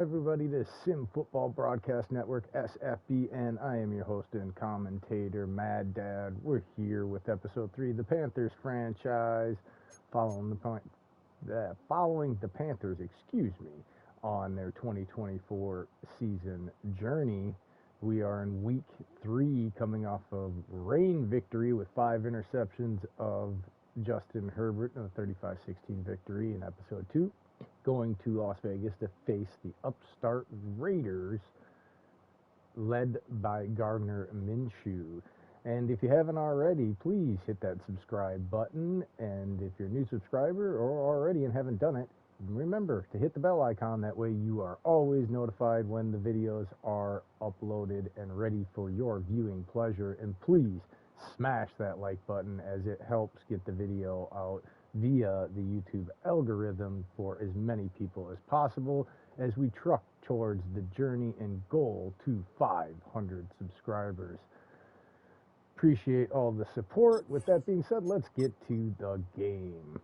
Everybody, this Sim Football Broadcast Network, SFBN. I am your host and commentator, Mad Dad. We're here with episode 3 of the Panthers franchise, following the Panthers, on their 2024 season journey. We are in week 3, coming off of rain victory with 5 interceptions of Justin Herbert in a 35-16 victory in episode 2. Going to Las Vegas to face the upstart Raiders, led by Gardner Minshew. And if you haven't already, please hit that subscribe button. And if you're a new subscriber or already and haven't done it, remember to hit the bell icon. That way you are always notified when the videos are uploaded and ready for your viewing pleasure. And please smash that like button, as it helps get the video out via the YouTube algorithm for as many people as possible as we truck towards the journey and goal to 500 subscribers. Appreciate all the support. With that being said, let's get to the game.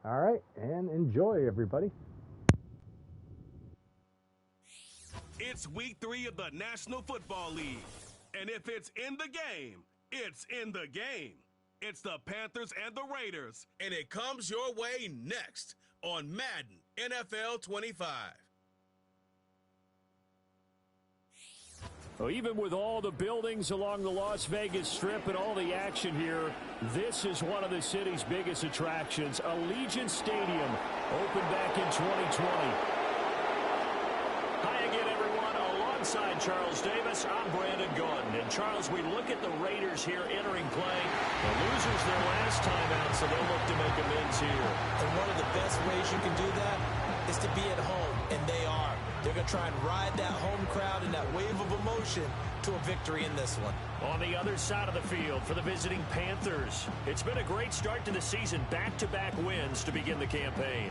All right, and enjoy, everybody. It's week 3 of the National Football League. And if it's in the game, it's in the game. It's the Panthers and the Raiders, and it comes your way next on Madden NFL 25. Well, even with all the buildings along the Las Vegas Strip and all the action here, this is one of the city's biggest attractions. Allegiant Stadium opened back in 2020. Hi again, everyone. Alongside Charles Davis, I'm Brandon Gordon. And Charles, we look at the Raiders here entering play. The losers their last time out, so they'll look to make amends here. And one of the best ways you can do that is to be at home, and they are. They're going to try and ride that home crowd and that wave of emotion to a victory in this one. On the other side of the field for the visiting Panthers, it's been a great start to the season. Back-to-back wins to begin the campaign.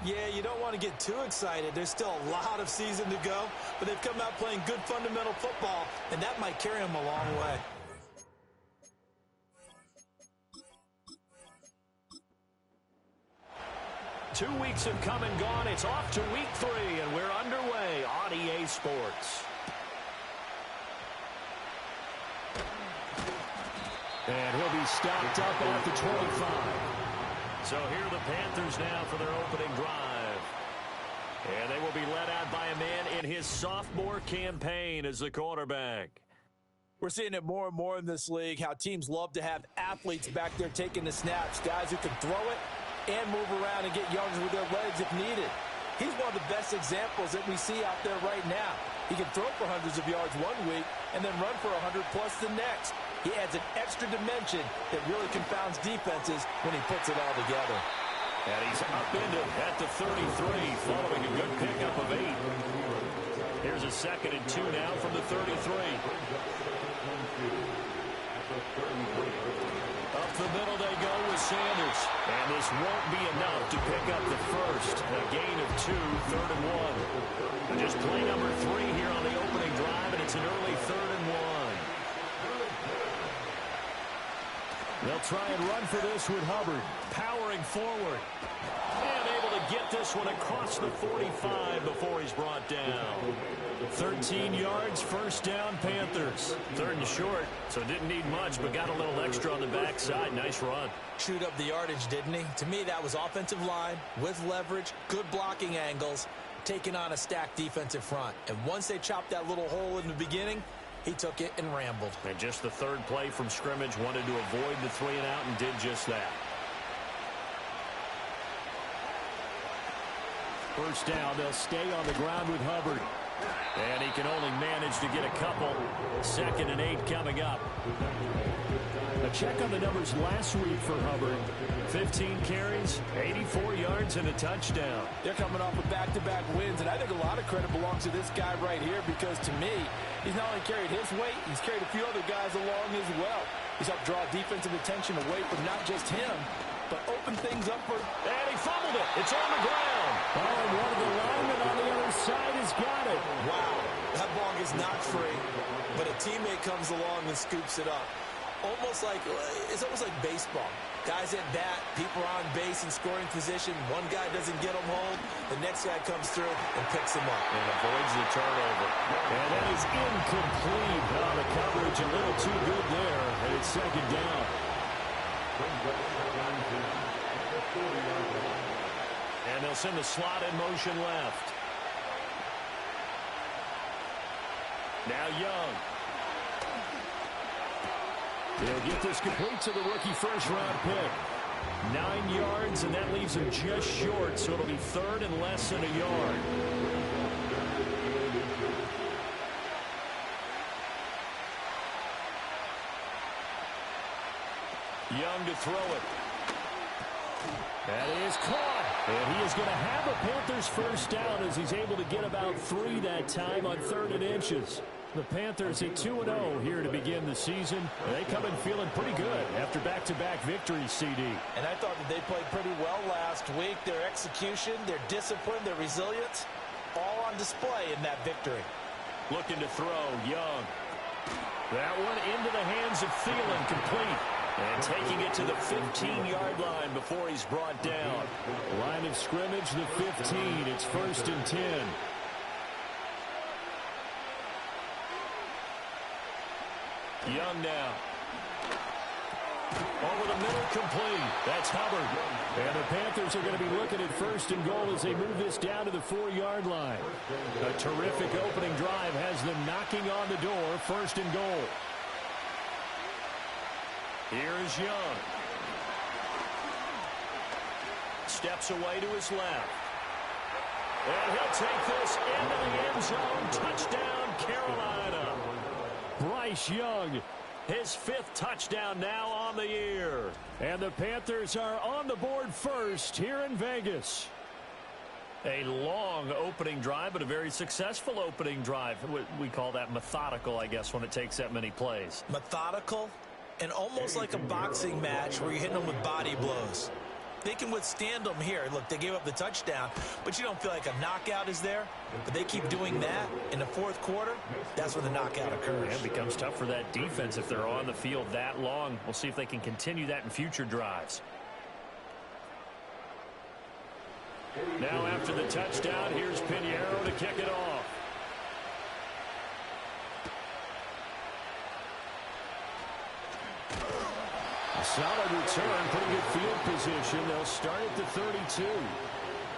Yeah, you don't want to get too excited. There's still a lot of season to go, but they've come out playing good fundamental football, and that might carry them a long way. Two weeks have come and gone. It's off to week 3, and we're underway on EA Sports. And he'll be stopped up at the 25. So here are the Panthers now for their opening drive. And they will be led out by a man in his sophomore campaign as the quarterback. We're seeing it more and more in this league, how teams love to have athletes back there taking the snaps, guys who can throw it and move around and get yards with their legs if needed. He's one of the best examples that we see out there right now. He can throw for hundreds of yards one week and then run for 100+ the next. He adds an extra dimension that really confounds defenses when he puts it all together. And he's upended at the 33 following a good pickup of 8. Here's a 2nd and 2 now from the 33. Up the middle they go with Sanders. And this won't be enough to pick up the first. A gain of 2, 3rd and 1. And just play number 3 here on the opening drive, and it's an early 3rd and 1. They'll try and run for this with Hubbard. Powering forward. And able to get this one across the 45 before he's brought down. 13 yards, first down, Panthers. 3rd and short, so didn't need much, but got a little extra on the backside. Nice run. Chewed up the yardage, didn't he? To me, that was offensive line with leverage, good blocking angles, taking on a stacked defensive front. And once they chopped that little hole in the beginning, he took it and rambled. And just the 3rd play from scrimmage, wanted to avoid the 3 and out and did just that. First down, they'll stay on the ground with Hubbard. And he can only manage to get a couple. 2nd and 8 coming up. A check on the numbers last week for Hubbard. 15 carries, 84 yards, and a touchdown. They're coming off of back-to-back wins, and I think a lot of credit belongs to this guy right here because, to me, he's not only carried his weight, he's carried a few other guys along as well. He's helped draw defensive attention away from not just him, but open things up for... And he fumbled it. It's on the ground. Oh, and one of the linemen on the other side has got it. Wow, that ball is not free, but a teammate comes along and scoops it up. It's almost like baseball. Guys at bat, people are on base in scoring position. One guy doesn't get them home. The next guy comes through and picks him up. And avoids the turnover. And that is incomplete. The coverage a little too good there. And it's second down. And they'll send the slot in motion left. Now Young. They'll get this complete to the rookie first-round pick. 9 yards, and that leaves him just short, so it'll be third and less than a yard. Young to throw it. That is caught. And he is going to have a Panthers first down as he's able to get about 3 that time on 3rd and inches. The Panthers at 2-0 here to begin the season. They come in feeling pretty good after back-to-back victories, CD. And I thought that they played pretty well last week. Their execution, their discipline, their resilience, all on display in that victory. Looking to throw, Young. That one into the hands of Thielen, complete. And taking it to the 15-yard line before he's brought down. Line of scrimmage, the 15. It's 1st and 10. Young now. Over the middle, complete. That's Hubbard. And the Panthers are going to be looking at 1st and goal as they move this down to the 4-yard line. A terrific opening drive has them knocking on the door. 1st and goal. Here is Young. Steps away to his left. And he'll take this into the end zone. Touchdown, Carolina. Bryce Young, his 5th touchdown now on the year. And the Panthers are on the board first here in Vegas. A long opening drive, but a very successful opening drive. We call that methodical, I guess, when it takes that many plays. Methodical and almost like a boxing match where you're hitting them with body blows. They can withstand them here. Look, they gave up the touchdown, but you don't feel like a knockout is there. But they keep doing that in the 4th quarter. That's when the knockout occurs. Yeah, it becomes tough for that defense if they're on the field that long. We'll see if they can continue that in future drives. Now after the touchdown, here's Pinheiro to kick it off. A solid return, pretty good field position. They'll start at the 32.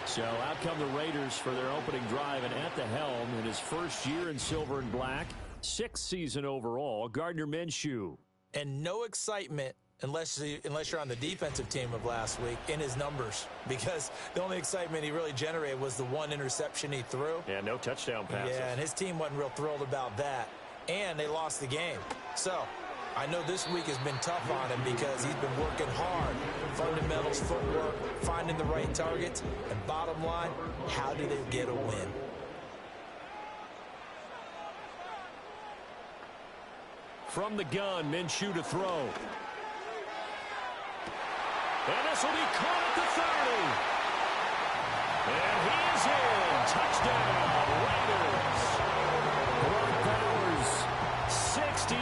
So out come the Raiders for their opening drive, and at the helm in his first year in silver and black, 6th season overall, Gardner Minshew. And no excitement unless you're on the defensive team of last week in his numbers, because the only excitement he really generated was the 1 interception he threw. Yeah, no touchdown passes. Yeah, and his team wasn't real thrilled about that. And they lost the game. So I know this week has been tough on him because he's been working hard. Fundamentals, footwork, finding the right targets. And bottom line, how do they get a win? From the gun, Minshew to throw. And this will be caught at the 30. And he is in. Touchdown, Raiders. Brock Bowers, 68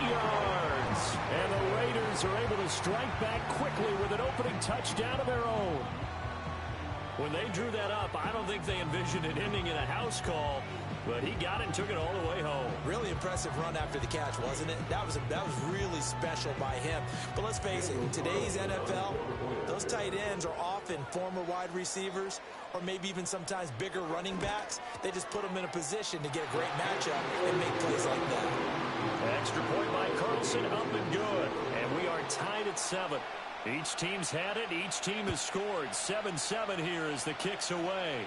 yards. And the Raiders are able to strike back quickly with an opening touchdown of their own. When they drew that up, I don't think they envisioned it ending in a house call, but he got it and took it all the way home. Really impressive run after the catch, wasn't it? That was really special by him. But let's face it, in today's NFL, those tight ends are often former wide receivers or maybe even sometimes bigger running backs. They just put them in a position to get a great matchup and make plays like that. Extra point by Carlson, up and good. And we are tied at 7. Each team's had it. Each team has scored. 7-7 here as the kick's away.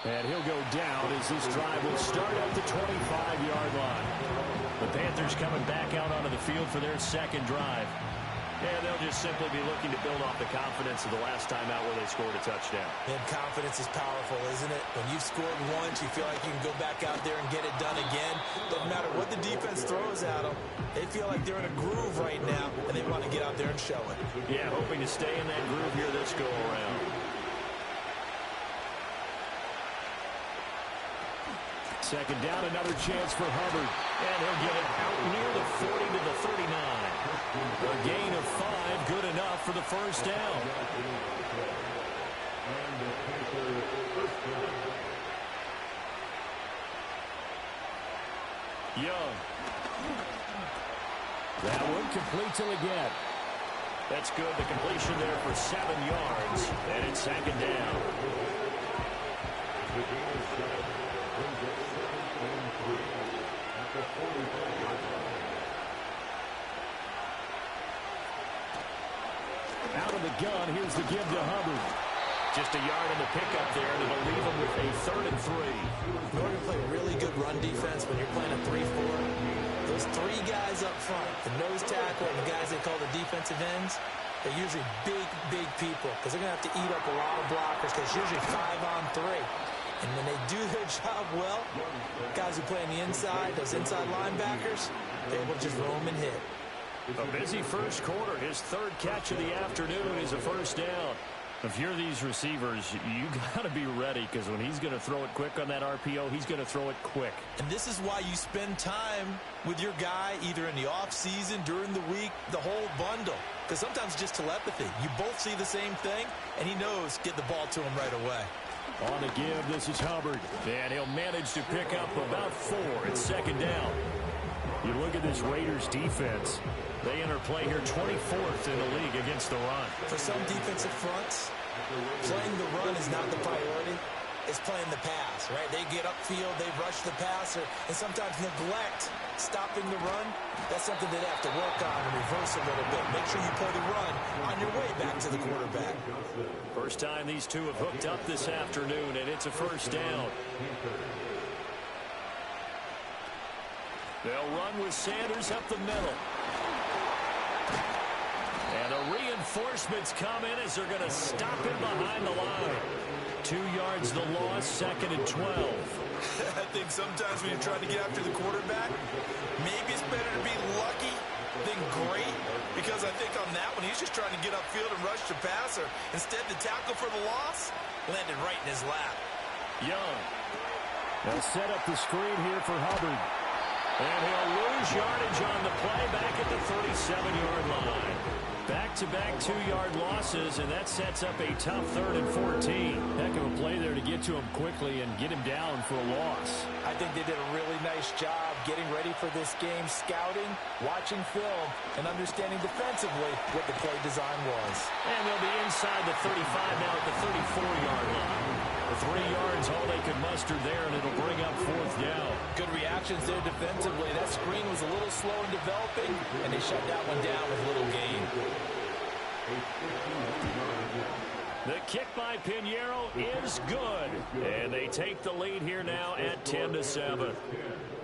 And he'll go down as this drive will start at the 25-yard line. The Panthers coming back out onto the field for their second drive. And they'll just simply be looking to build off the confidence of the last time out where they scored a touchdown. And confidence is powerful, isn't it? When you've scored once, you feel like you can go back out there and get it done again. Doesn't matter what the defense throws at them. They feel like they're in a groove right now, and they want to get out there and show it. Yeah, hoping to stay in that groove here this go-around. Second down, another chance for Hubbard. And he'll get it out near the 40 to the 39. A gain of 5, good enough for the first down. Young. That one complete till again. That's good. The completion there for 7 yards. And it's second down. Out of the gun, here's the give to Hubbard. Just a yard in the pickup there, and it'll leave him with a 3rd and 3. In order to play really good run defense when you're playing a 3-4, those 3 guys up front, the nose tackle and the guys they call the defensive ends, they're usually big people because they're going to have to eat up a lot of blockers because usually 5-on-3. And when they do their job well, guys who play on the inside, those inside linebackers, they're able to just roam and hit. A busy first quarter. His 3rd catch of the afternoon is a first down. If you're these receivers, you got to be ready because when he's going to throw it quick on that RPO, he's going to throw it quick. And this is why you spend time with your guy either in the offseason, during the week, the whole bundle. Because sometimes just telepathy. You both see the same thing, and he knows get the ball to him right away. On the give, this is Hubbard. And he'll manage to pick up about 4. It's second down. You look at this Raiders defense. They interplay here 24th in the league against the run. For some defensive fronts, playing the run is not the priority. It's playing the pass, right? They get upfield, they rush the passer, and sometimes neglect stopping the run. That's something they have to work on and reverse a little bit. Make sure you play the run on your way back to the quarterback. First time these two have hooked up this afternoon, and it's a first down. They'll run with Sanders up the middle. And the reinforcements come in as they're going to stop him behind the line. 2 yards the loss, 2nd and 12. I think sometimes when you're trying to get after the quarterback, maybe it's better to be lucky than great. Because I think on that one, he's just trying to get upfield and rush the passer. Instead, the tackle for the loss landed right in his lap. Young. They'll set up the screen here for Hubbard. And he'll lose yardage on the play back at the 37-yard line. Back-to-back 2-yard losses, and that sets up a tough 3rd and 14. Heck of a play there to get to him quickly and get him down for a loss. I think they did a really nice job getting ready for this game, scouting, watching film, and understanding defensively what the play design was. And they'll be inside the 35 now at the 34-yard line. 3 yards, all they could muster there, and it'll bring up 4th down. Good reactions there defensively. That screen was a little slow in developing, and they shut that one down with little gain. The kick by Pinheiro is good, and they take the lead here now at 10-7.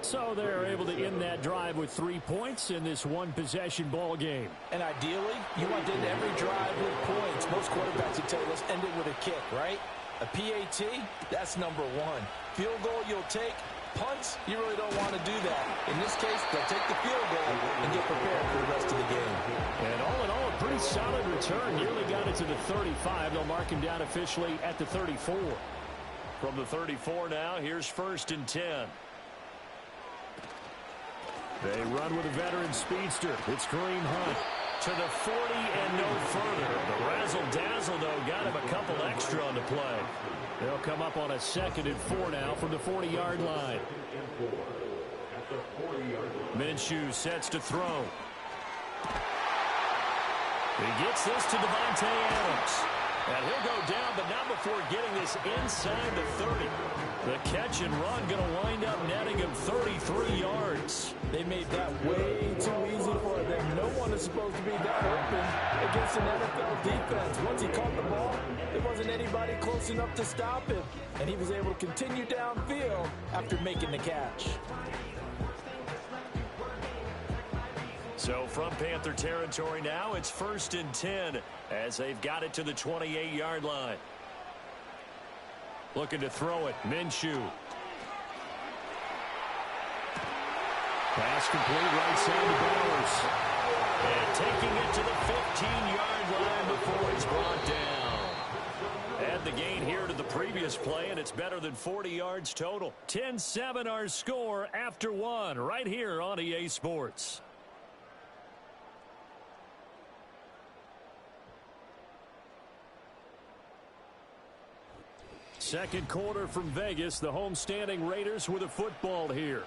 So they're able to end that drive with 3 points in this one-possession ball game. And ideally, you want to end every drive with points. Most quarterbacks would tell you, let's end it with a kick, right? A PAT, that's number 1. Field goal you'll take. Punts, you really don't want to do that. In this case, they'll take the field goal and get prepared for the rest of the game. And all in all, a pretty solid return. Nearly got it to the 35. They'll mark him down officially at the 34. From the 34 now, here's 1st and 10. They run with a veteran speedster. It's Kareem Hunt. To the 40 and no further. The razzle-dazzle, though, got him a couple extra on the play. They'll come up on a 2nd and 4 now from the 40-yard line. Minshew sets to throw. He gets this to Devontae Adams. And he'll go down, but not before getting this inside the 30. The catch and run going to wind up netting him 33 yards. They made that way too easy for them. No one is supposed to be that open against an NFL defense. Once he caught the ball, there wasn't anybody close enough to stop him. And he was able to continue downfield after making the catch. So from Panther territory now, it's 1st and 10 as they've got it to the 28-yard line. Looking to throw it, Minshew. Pass complete right side to Bowers. And taking it to the 15-yard line before he's brought down. extend the gain here to the previous play, and it's better than 40 yards total. 10-7 our score after one right here on EA Sports. Second quarter from Vegas. The homestanding Raiders with a football here.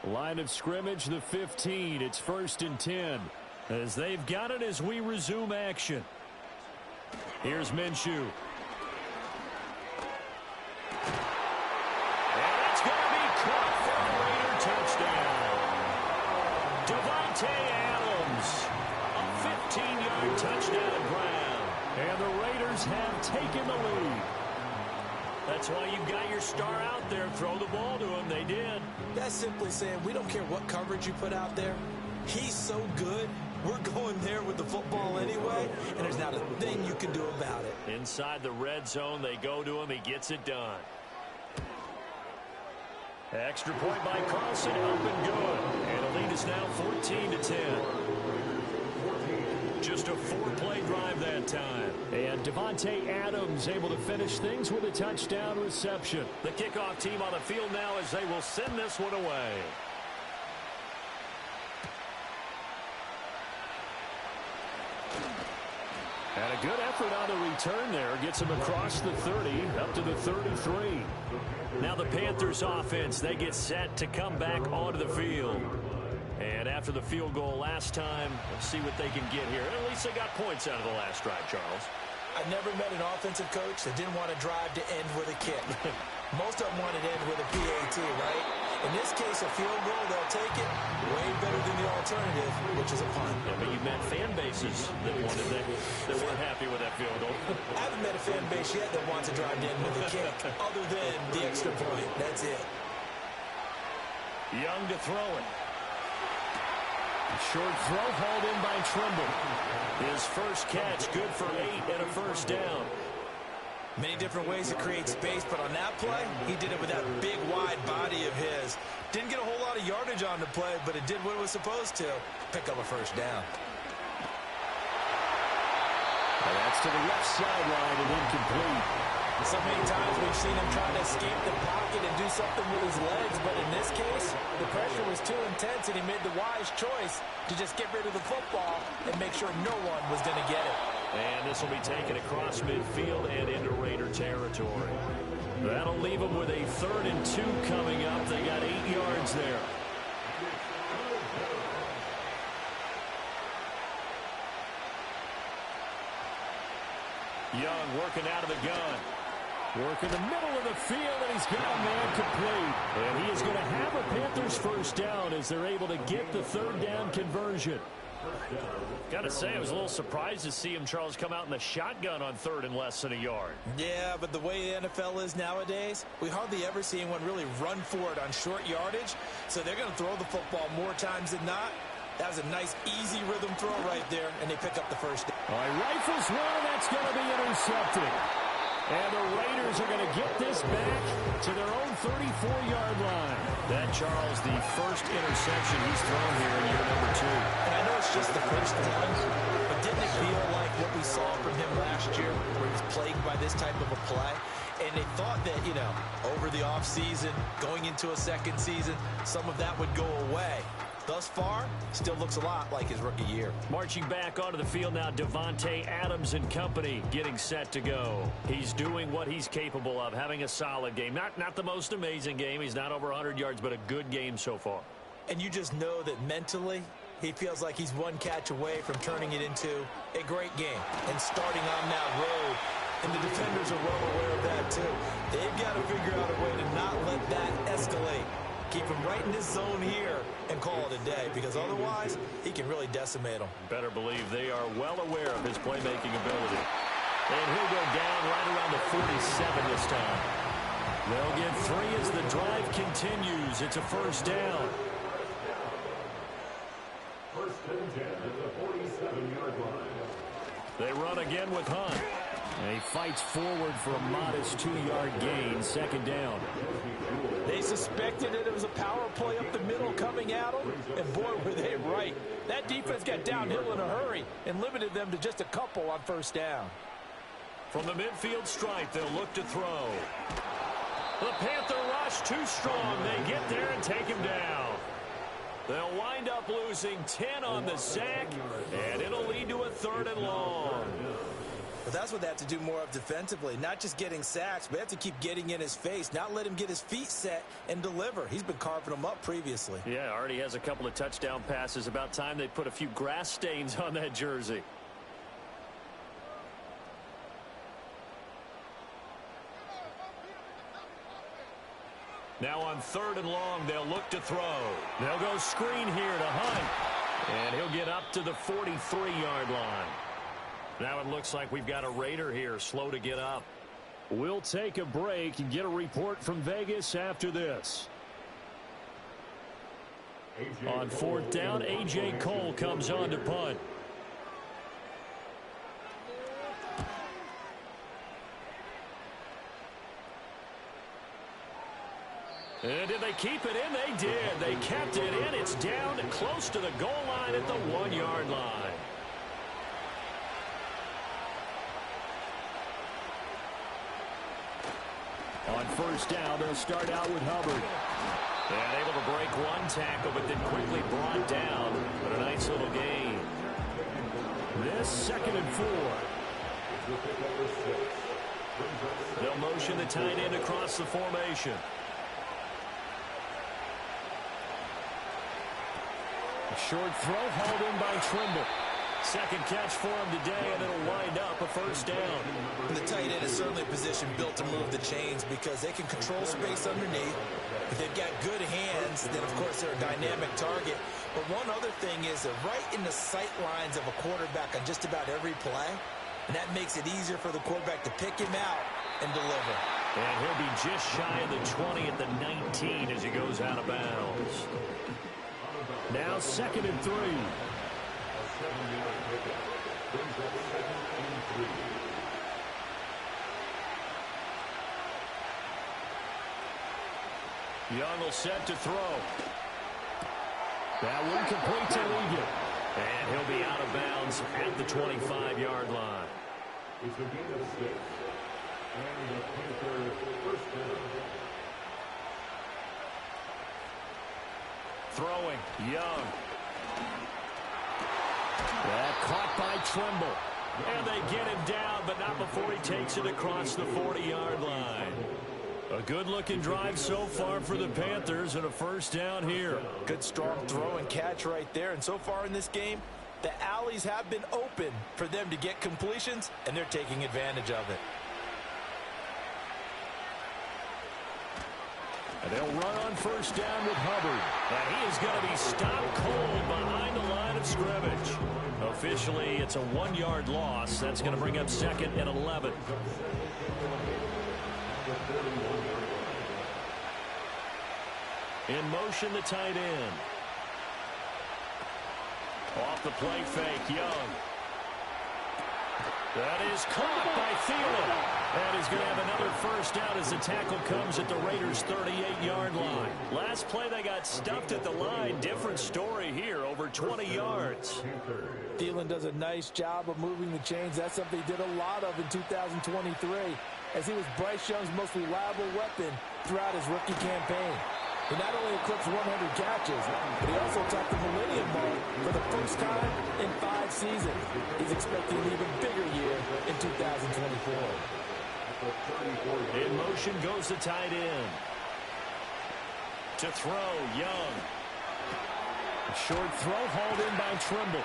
Line of scrimmage, the 15. It's 1st and 10. As they've got it as we resume action. Here's Minshew. And that's going to be caught for a Raider touchdown. Davante Adams. A 15-yard touchdown grab. And the Raiders have taken the lead. That's why you've got your star out there. Throw the ball to him. They did. That's simply saying we don't care what coverage you put out there. He's so good. We're going there with the football anyway, and there's not a thing you can do about it. Inside the red zone, they go to him. He gets it done. Extra point by Carlson, up and good. And the lead is now 14-10. Just a 4-play drive that time. And Davante Adams able to finish things with a touchdown reception. The kickoff team on the field now as they will send this one away. And a good effort on the return there. Gets him across the 30, up to the 33. Now the Panthers offense, they get set to come back onto the field. And after the field goal last time, let's see what they can get here. At least they got points out of the last drive, Charles. I've never met an offensive coach that didn't want to drive to end with a kick. Most of them want to end with a PAT, right? In this case, a field goal, they'll take it. Way better than the alternative, which is a punt. Yeah, but you met fan bases that weren't happy with that field goal. I haven't met a fan base yet that wants to drive to end with a kick, other than the extra point. That's it. Young to throw it. Short throw hauled in by Trimble. His first catch, good for 8 and a first down. Many different ways to create space, but on that play, he did it with that big, wide body of his. Didn't get a whole lot of yardage on the play, but it did what it was supposed to. Pick up a first down. And that's to the left sideline and incomplete. So many times we've seen him try to escape the pocket and do something with his legs, but in this case, the pressure was too intense, and he made the wise choice to just get rid of the football and make sure no one was going to get it. And this will be taken across midfield and into Raider territory. That'll leave them with a 3rd and 2 coming up. They got 8 yards there. Young working out of the gun. Working the middle of the field, and he's got a man complete. And he is going to have a Panthers first down as they're able to get the 3rd down conversion. Got to say, I was a little surprised to see him, Charles, come out in the shotgun on 3rd and less than a yard. Yeah, but the way the NFL is nowadays, we hardly ever see anyone really run for it on short yardage. So they're going to throw the football more times than not. That was a nice, easy rhythm throw right there, and they pick up the first down. All right, rifles one, and that's going to be intercepted. And the Raiders are going to get this back to their own 34-yard line. That, Charles, the first interception he's thrown here in year number 2. And I know it's just the first one, but didn't it feel like what we saw from him last year, where he was plagued by this type of a play? And they thought that, you know, over the offseason, going into a second season, some of that would go away. Thus far, still looks a lot like his rookie year. Marching back onto the field now, Davante Adams and company getting set to go. He's doing what he's capable of, having a solid game. Not the most amazing game. He's not over 100 yards, but a good game so far. And you just know that mentally, he feels like he's one catch away from turning it into a great game and starting on that road. And the defenders are well aware of that, too. They've got to figure out a way to not let that escalate. Keep him right in his zone here and call it a day, because otherwise he can really decimate them. Better believe they are well aware of his playmaking ability. And he'll go down right around the 47 this time. They'll get 3 as the drive continues. It's a first down. First and 10 at the 47-yard line. They run again with Hunt. And he fights forward for a modest 2-yard gain, second down. They suspected that it was a power play up the middle coming at them, and boy, were they right. That defense got downhill in a hurry and limited them to just a couple on first down. From the midfield stripe, they'll look to throw. The Panther rush too strong. They get there and take him down. They'll wind up losing 10 on the sack, and it'll lead to a 3rd and long. But that's what they have to do more of defensively, not just getting sacks, but they have to keep getting in his face, not let him get his feet set and deliver. He's been carving them up previously. Yeah, already has a couple of touchdown passes. About time they put a few grass stains on that jersey. Now on 3rd and long, they'll look to throw. They'll go screen here to Hunt, and he'll get up to the 43-yard line. Now it looks like we've got a Raider here, slow to get up. We'll take a break and get a report from Vegas after this. On 4th down, A.J. Cole comes on to punt. And did they keep it in? They did. They kept it in. It's down close to the goal line at the 1-yard line. On 1st down, they'll start out with Hubbard. And able to break one tackle, but then quickly brought down. But a nice little gain. This 2nd and 4. They'll motion the tight end across the formation. A short throw hauled in by Trimble. 2nd catch for him today, and it'll wind up a 1st down. The tight end is certainly a position built to move the chains because they can control space underneath. If they've got good hands, then, of course, they're a dynamic target. But one other thing is they're right in the sight lines of a quarterback on just about every play, and that makes it easier for the quarterback to pick him out and deliver. And he'll be just shy of the 20 at the 19 as he goes out of bounds. Now 2nd and 3. Young will set to throw. That one complete to Egan. And he'll be out of bounds at the 25-yard line. It's a gain of 6. And the Panthers 1st down. Throwing, Young. That caught by Trimble. And they get him down, but not before he takes it across the 40-yard line. A good-looking drive so far for the Panthers and a 1st down here. Good strong throw and catch right there. And so far in this game, the alleys have been open for them to get completions, and they're taking advantage of it. And they'll run on 1st down with Hubbard. And he is going to be stopped cold behind the line of scrimmage. Officially, it's a 1-yard loss. That's going to bring up 2nd and 11. In motion, the tight end. Off the play fake, Young. That is caught by Thielen. And he's going to have another 1st down as the tackle comes at the Raiders' 38-yard line. Last play, they got stuffed at the line. Different story here, over 20 yards. Thielen does a nice job of moving the chains. That's something he did a lot of in 2023, as he was Bryce Young's most reliable weapon throughout his rookie campaign. He not only eclipsed 100 catches, but he also topped the millennium mark for the 1st time in 5 seasons. He's expecting an even bigger year in 2024. In motion goes the tight end. To throw, Young. A short throw hauled in by Trimble.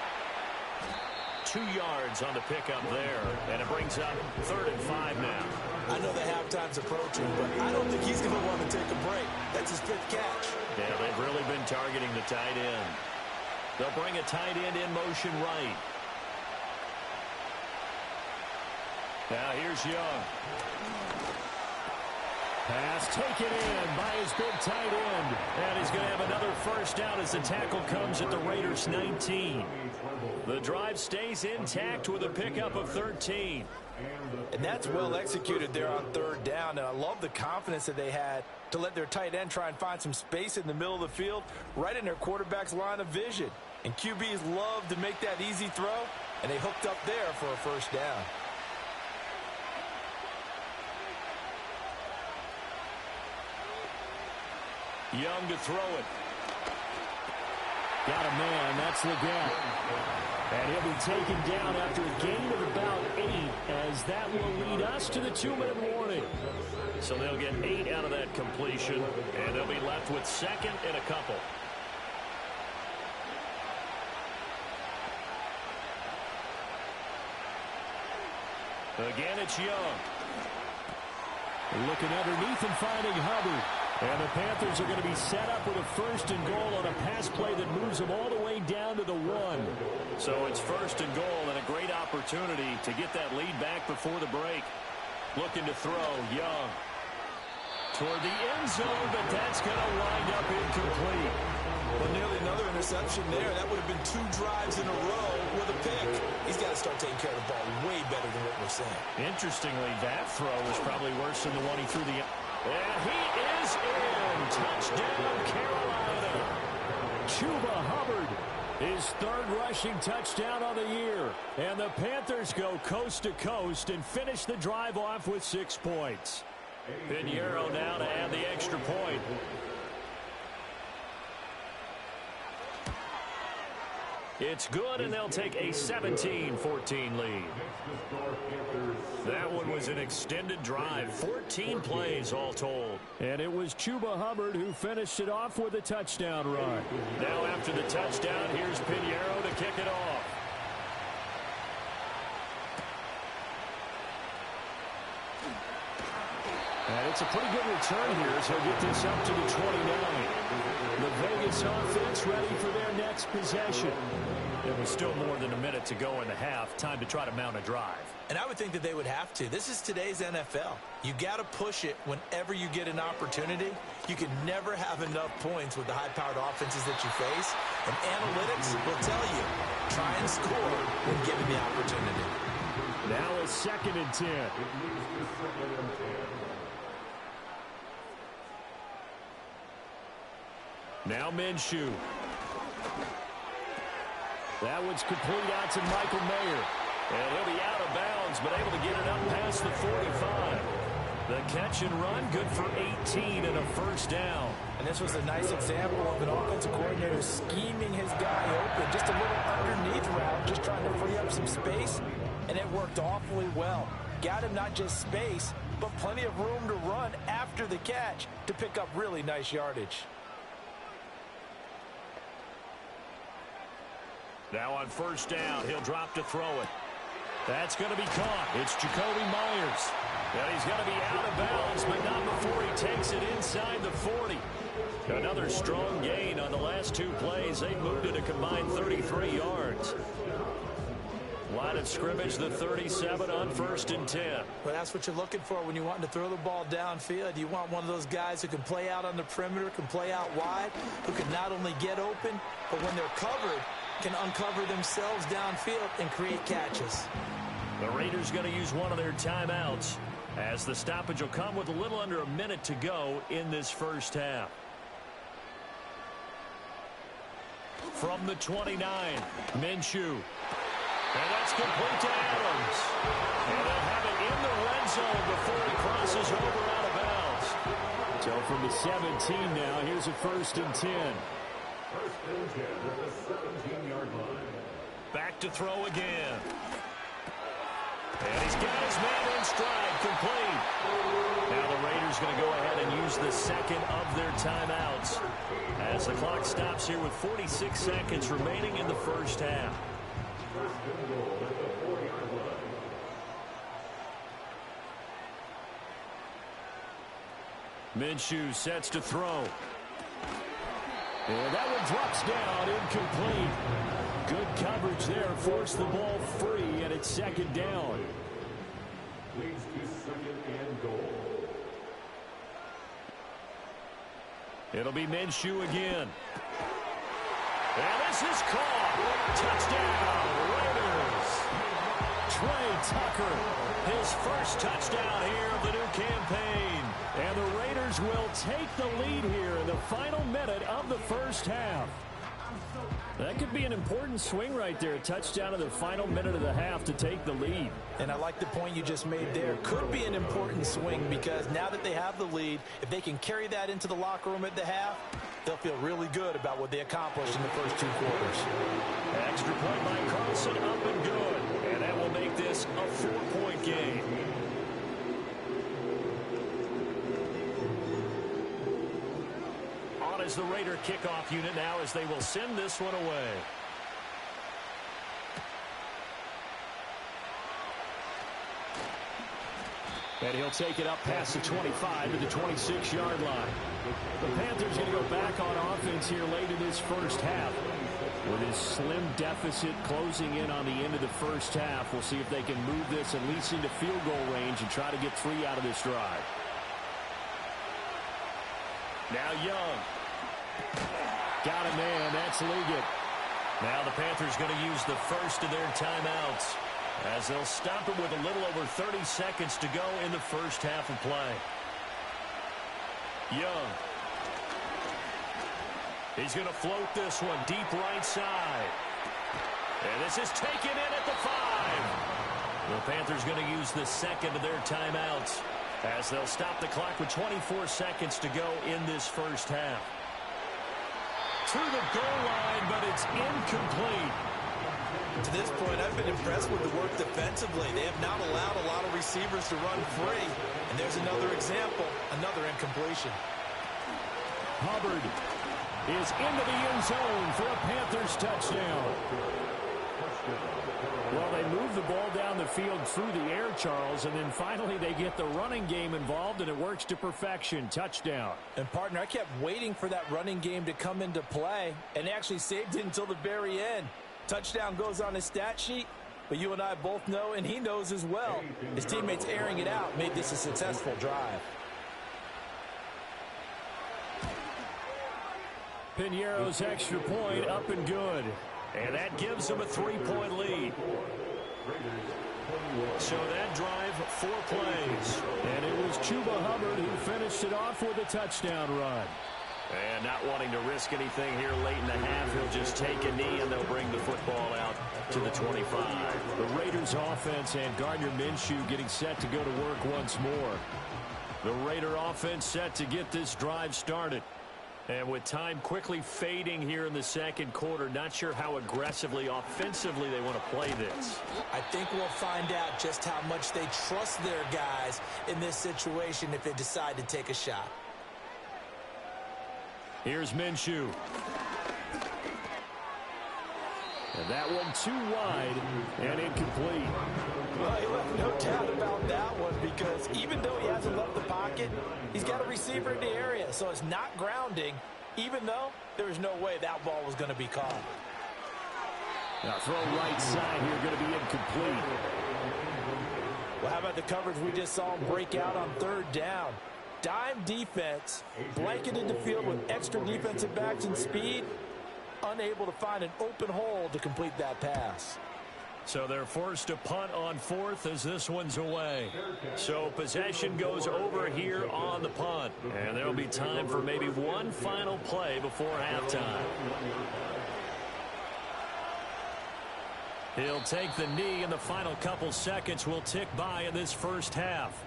2 yards on the pickup there, and it brings up 3rd and 5 now. I know the halftime's approaching, but I don't think he's going to want to take a break. That's his 5th catch. Yeah, they've really been targeting the tight end. They'll bring a tight end in motion right. Now here's Young. Pass taken in by his big tight end. And he's going to have another 1st down as the tackle comes at the Raiders' 19. The drive stays intact with a pickup of 13. And that's well executed there on 3rd down. And I love the confidence that they had to let their tight end try and find some space in the middle of the field, right in their quarterback's line of vision. And QBs love to make that easy throw, and they hooked up there for a 1st down. Young to throw it. Got a man. That's the gap. And he'll be taken down after a gain of about 8, as that will lead us to the 2-minute warning. So they'll get 8 out of that completion, and they'll be left with second and a couple. Again, it's Young. Looking underneath and finding Hubbard. And the Panthers are going to be set up with a 1st and goal on a pass play that moves them all the way down to the 1. So it's 1st and goal and a great opportunity to get that lead back before the break. Looking to throw, Young. Toward the end zone, but that's going to wind up incomplete. Well, nearly another interception there. That would have been 2 drives in a row with a pick. He's got to start taking care of the ball way better than what we're saying. Interestingly, that throw was probably worse than the one he threw the... And he is in. Touchdown, Carolina. Chuba Hubbard, his 3rd rushing touchdown of the year. And the Panthers go coast to coast and finish the drive off with 6 points. Pinheiro now to add the extra point. It's good, and they'll take a 17-14 lead. That one was an extended drive, 14 plays all told. And it was Chuba Hubbard who finished it off with a touchdown run. Now after the touchdown, here's Pinheiro to kick it off. And it's a pretty good return here as he'll get this up to the 29. The Vegas offense ready for their next possession. It was still more than a minute to go in the half. Time to try to mount a drive. And I would think that they would have to. This is today's NFL. You got to push it whenever you get an opportunity. You can never have enough points with the high-powered offenses that you face. And analytics will tell you, try and score when given the opportunity. Now a 2nd and 10. Now Minshew. That one's complete out to Michael Mayer. And he'll be out of bounds, but able to get it up past the 45. The catch and run, good for 18 and a 1st down. And this was a nice example of an offensive coordinator scheming his guy open. Just a little underneath route, just trying to free up some space. And it worked awfully well. Got him not just space, but plenty of room to run after the catch to pick up really nice yardage. Now on 1st down, he'll drop to throw it. That's going to be caught. It's Jacoby Myers. And he's going to be out of bounds, but not before he takes it inside the 40. Another strong gain on the last 2 plays. They moved it a combined 33 yards. Line of scrimmage, the 37 on 1st and 10. Well, that's what you're looking for when you want to throw the ball downfield. You want one of those guys who can play out on the perimeter, can play out wide, who can not only get open, but when they're covered, can uncover themselves downfield and create catches. The Raiders going to use one of their timeouts as the stoppage will come with a little under a minute to go in this 1st half. From the 29, Minshew. And that's complete to Adams. And they'll have it in the red zone before he crosses over out of bounds. So from the 17 now, here's a 1st and 10. 1st and 10 at the 17-yard line. Back to throw again. And he's got his man in stride, complete. Now the Raiders going to go ahead and use the 2nd of their timeouts as the clock stops here with 46 seconds remaining in the 1st half. 1st and goal at the 4-yard line. Minshew sets to throw. And that one drops down, incomplete. Good coverage there, forced the ball free, and it's 2nd down. Leads to 2nd and goal. It'll be Minshew again. And this is caught. Touchdown, Raiders. Trey Tucker, his 1st touchdown here of the new campaign. And the Raiders will take the lead here in the final minute of the 1st half. That could be an important swing right there. Touchdown in the final minute of the half to take the lead. And I like the point you just made there. Could be an important swing because now that they have the lead, if they can carry that into the locker room at the half, they'll feel really good about what they accomplished in the first 2 quarters. Extra point by Carlson, up and good. And that will make this a 4-point game. On is the Raider kickoff unit now as they will send this one away. And he'll take it up past the 25 to the 26-yard line. The Panthers going to go back on offense here late in this first half. With his slim deficit closing in on the end of the first half, we'll see if they can move this at least into field goal range and try to get 3 out of this drive. Now Young. Got a man. That's Liggett. Now the Panthers going to use the first of their timeouts as they'll stop it with a little over 30 seconds to go in the first half of play. Young. He's going to float this one deep right side. And this is taken in at the 5. The Panthers going to use the second of their timeouts as they'll stop the clock with 24 seconds to go in this first half. To the goal line, but it's incomplete. To this point, I've been impressed with the work defensively. They have not allowed a lot of receivers to run free. And there's another example, another incompletion. Hubbard is into the end zone for a Panthers touchdown. Well, they move the ball down the field through the air, Charles, and then finally they get the running game involved, and it works to perfection. Touchdown. And, partner, I kept waiting for that running game to come into play and actually saved it until the very end. Touchdown goes on his stat sheet, but you and I both know, and he knows as well, his teammates airing it out made this a successful drive. Piñeiro's extra point up and good. And that gives them a 3-point lead. So that drive, 4 plays. And it was Chuba Hubbard who finished it off with a touchdown run. And not wanting to risk anything here late in the half, he'll just take a knee and they'll bring the football out to the 25. The Raiders offense and Gardner Minshew getting set to go to work once more. The Raider offense set to get this drive started. And with time quickly fading here in the second quarter, not sure how aggressively, offensively they want to play this. I think we'll find out just how much they trust their guys in this situation if they decide to take a shot. Here's Minshew. And that one too wide and incomplete. Well, he left no doubt about that one because even though he hasn't left the pocket, he's got a receiver in the area, so it's not grounding, even though there was no way that ball was going to be caught. Now throw right side here, going to be incomplete. Well, how about the coverage we just saw him break out on 3rd down? Dime defense, blanketed the field with extra defensive backs and speed, unable to find an open hole to complete that pass. So they're forced to punt on 4th as this one's away. So possession goes over here on the punt. And there'll be time for maybe one final play before halftime. He'll take the knee, and the final couple seconds will tick by in this first half.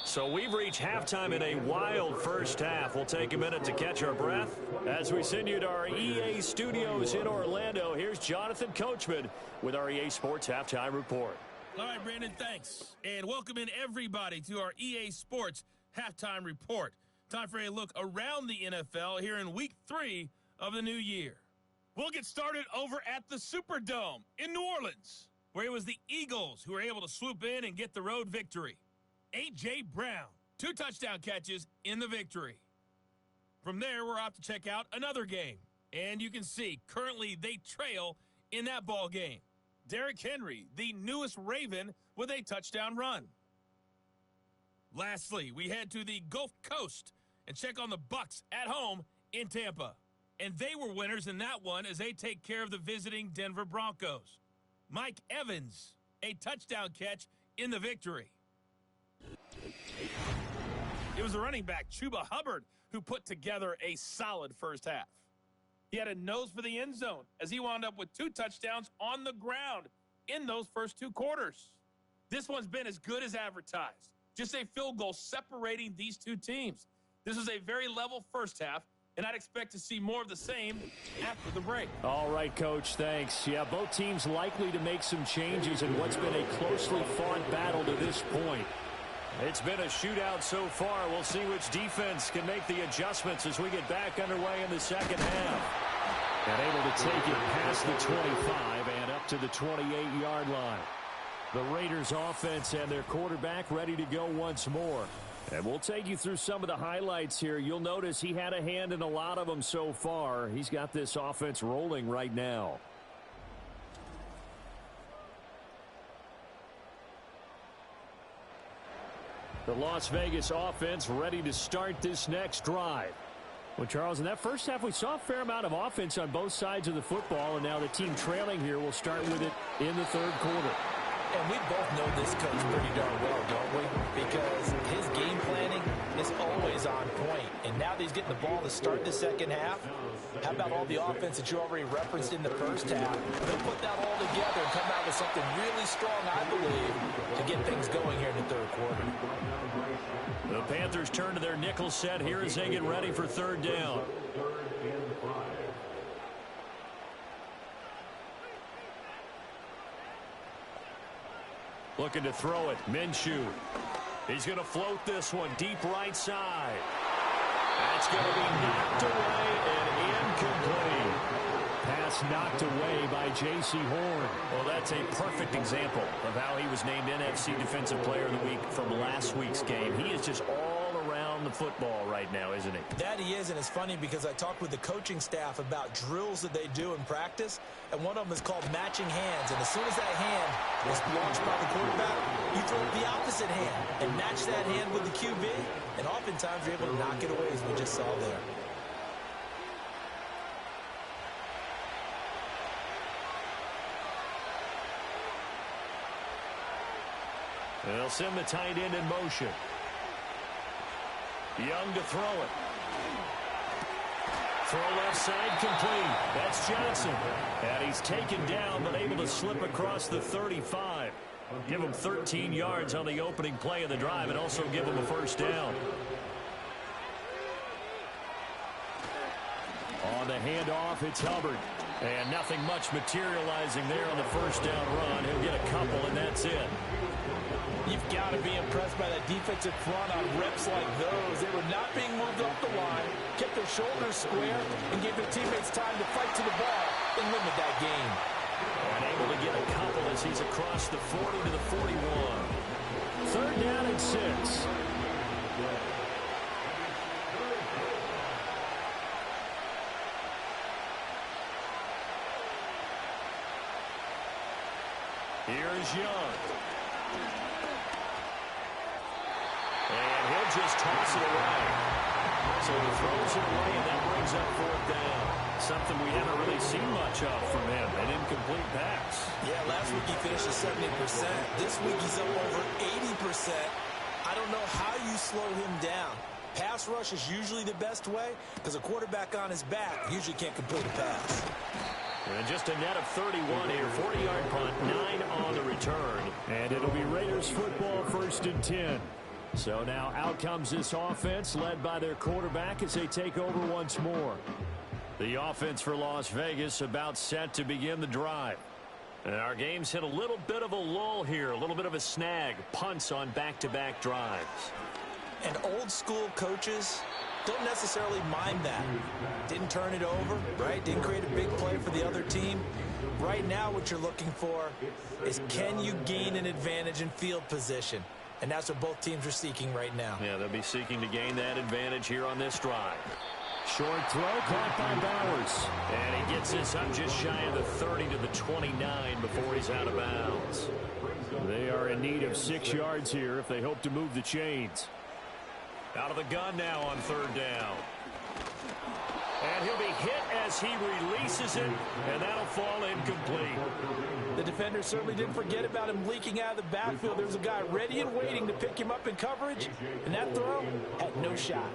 So we've reached halftime in a wild first half. We'll take a minute to catch our breath as we send you to our EA studios in Orlando. Here's Jonathan Coachman with our EA Sports Halftime Report. All right, Brandon, thanks. And welcome in everybody to our EA Sports Halftime Report. Time for a look around the NFL here in Week 3 of the new year. We'll get started over at the Superdome in New Orleans, where it was the Eagles who were able to swoop in and get the road victory. A.J. Brown, 2 touchdown catches in the victory. From there, we're off to check out another game. And you can see, currently they trail in that ball game. Derrick Henry, the newest Raven, with a touchdown run. Lastly, we head to the Gulf Coast and check on the Bucs at home in Tampa. And they were winners in that one as they take care of the visiting Denver Broncos. Mike Evans, a touchdown catch in the victory. It was the running back, Chuba Hubbard, who put together a solid first half. He had a nose for the end zone as he wound up with 2 touchdowns on the ground in those first 2 quarters. This one's been as good as advertised. Just a field goal separating these 2 teams. This was a very level first half, and I'd expect to see more of the same after the break. All right, Coach, thanks. Yeah, both teams likely to make some changes in what's been a closely fought battle to this point. It's been a shootout so far. We'll see which defense can make the adjustments as we get back underway in the second half. And able to take it past the 25 and up to the 28-yard line. The Raiders offense and their quarterback ready to go once more. And we'll take you through some of the highlights here. You'll notice he had a hand in a lot of them so far. He's got this offense rolling right now. The Las Vegas offense ready to start this next drive. Well, Charles, in that first half, we saw a fair amount of offense on both sides of the football, and now the team trailing here will start with it in the third quarter. And we both know this coach pretty darn well, don't we? Because his game planning is always on point. And now that he's getting the ball to start the second half, how about all the offense that you already referenced in the first half? They'll put that all together and come out with something really strong, I believe, to get things going here in the third quarter. The Panthers turn to their nickel set here as they get ready for third down. Looking to throw it. Minshew. He's going to float this one deep right side. That's going to be knocked away and incomplete. Pass knocked away by J.C. Horn. Well, that's a perfect example of how he was named NFC Defensive Player of the Week from last week's game. He is just all around the football right now, isn't he? That he is, and it's funny because I talked with the coaching staff about drills that they do in practice, and one of them is called matching hands. And as soon as that hand is launched by the quarterback, you throw the opposite hand and match that hand with the QB, and oftentimes you're able to knock it away, as we just saw there. They'll send the tight end in motion. Young to throw it. Throw left side complete. That's Johnson. And he's taken down but able to slip across the 35. Give him 13 yards on the opening play of the drive and also give him a first down. On the handoff, it's Hubbard. And nothing much materializing there on the first down run. He'll get a couple, and that's it. You've got to be impressed by that defensive front on reps like those. They were not being moved off the line, kept their shoulders square, and gave their teammates time to fight to the ball and limit that game. And able to get a couple as he's across the 40 to the 41. Third down and 6. Here's Young. And he'll just toss it away. So he throws it away, and that brings up fourth down. Something we haven't really seen much of from him, an incomplete pass. Yeah, last week he finished at 70%. This week he's up over 80%. I don't know how you slow him down. Pass rush is usually the best way because a quarterback on his back usually can't complete a pass. And just a net of 31 here. 40-yard punt, 9 on the return. And it'll be Raiders football, 1st and 10. So now out comes this offense led by their quarterback as they take over once more. The offense for Las Vegas about set to begin the drive. And our game's hit a little bit of a lull here, a little bit of a snag. Punts on back-to-back drives. And old school coaches don't necessarily mind that. Didn't turn it over, right? Didn't create a big play for the other team. Right now what you're looking for is can you gain an advantage in field position? And that's what both teams are seeking right now. Yeah, they'll be seeking to gain that advantage here on this drive. Short throw caught by Bowers. And he gets this up just shy of the 30 to the 29 before he's out of bounds. They are in need of 6 yards here if they hope to move the chains. Out of the gun now on third down. And he'll be hit as he releases it, and that'll fall incomplete. The defender certainly didn't forget about him leaking out of the backfield. There was a guy ready and waiting to pick him up in coverage, and that throw had no shot.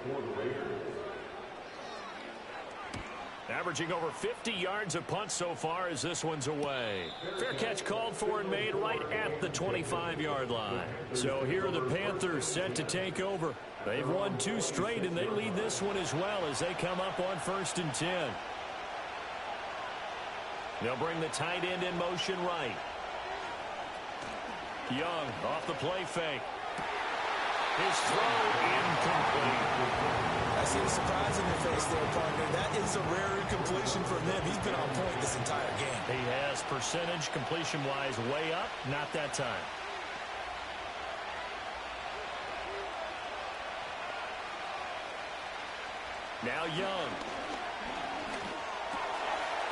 Averaging over 50 yards a punt so far as this one's away. Fair catch called for and made right at the 25-yard line. So here are the Panthers set to take over. They've won 2 straight, and they lead this one as well as they come up on 1st and 10. They'll bring the tight end in motion right. Young off the play fake. His throw incomplete. I see the surprise in your face there, partner. That is a rare incompletion from him. He's been on point this entire game. He has percentage completion-wise way up. Not that time. Now Young.